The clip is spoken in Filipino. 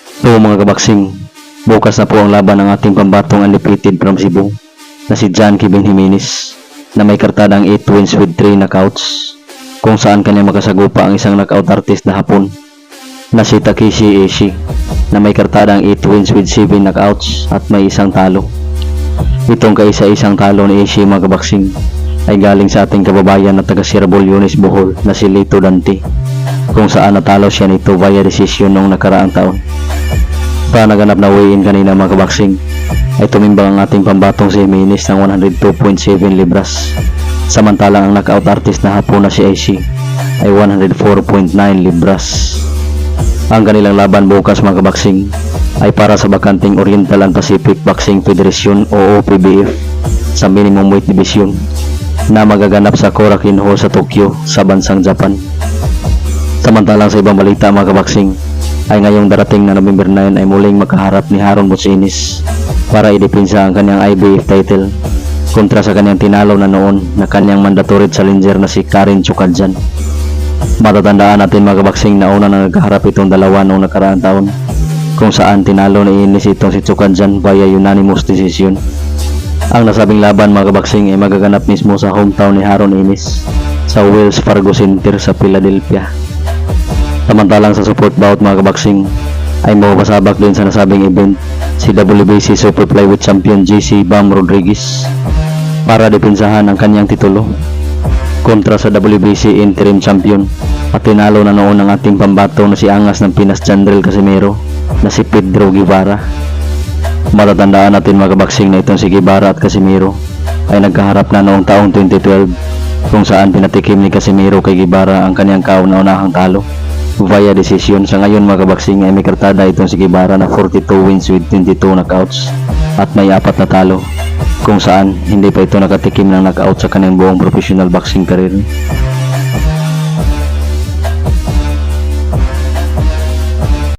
So mga kabaksing, bukas na po ang laban ng ating pambatong undefeated from Cebu na si John Kevin Jimenez na may kartadang 8 wins with 3 knockouts, kung saan kanya makasagupa ang isang knockout artist na Hapon na si Takeshi Ishii na may kartadang 8 wins with 7 knockouts at may isang talo. Itong kaisa-isang talo ni Ishii mga kabaksing ay galing sa ating kababayan na taga Sierra Bolyones, Bohol na si Lito Dante, kung saan natalo siya nito via decision noong nakaraang taon. Sa naganap na weigh-in kanina mga kabaksing ay tumimbang ang ating pambatong si Jimenez ng 102.7 libras, samantalang ang knockout artist na Hapon na si Ishii ay 104.9 libras. Ang kanilang laban bukas mga kabaksing ay para sa bakanting Oriental and Pacific Boxing Federation o OPBF sa minimum weight division na magaganap sa Korakuen Hall sa Tokyo sa bansang Japan. Samantalang sa ibang balita mga kabaksing ay ngayong darating na November 9 ay muling makaharap ni Haron Botzinis para idepensa ang kanyang IBF title kontra sa kanyang tinalo na noon na kanyang mandatory challenger na si Karen Chukadjan. Matatandaan natin mga kabaksing na una na nagkaharap itong dalawa noong nakaraang taon, kung saan tinalo ni Ines itong si Chukadjan via unanimous decision. Ang nasabing laban mga kabaksing ay magaganap mismo sa hometown ni Haron Ines sa Wells Fargo Center sa Philadelphia. Samantalang sa support bout mga kabaksing ay mapapasabak din sa nasabing event si WBC Super Flyweight Champion JC Bam Rodriguez para depensahan ang kanyang titulo kontra sa WBC Interim Champion at tinalo na noon ang ating pambato na si Angas ng Pinas Jandrel Casimero na si Pedro Guevara. Matatandaan natin mga kabaksing na itong si Guevara at Casimero ay nagkaharap na noong taong 2012, kung saan pinatikim ni Casimero kay Guevara ang kanyang kauna-unahang talo via decision. Sa ngayon mga kabaksing ay may kartada itong si Guevara na 42 wins with 22 knockouts at may 4 na talo, kung saan hindi pa ito nakatikim ng knockout sa kanyang buong professional boxing career.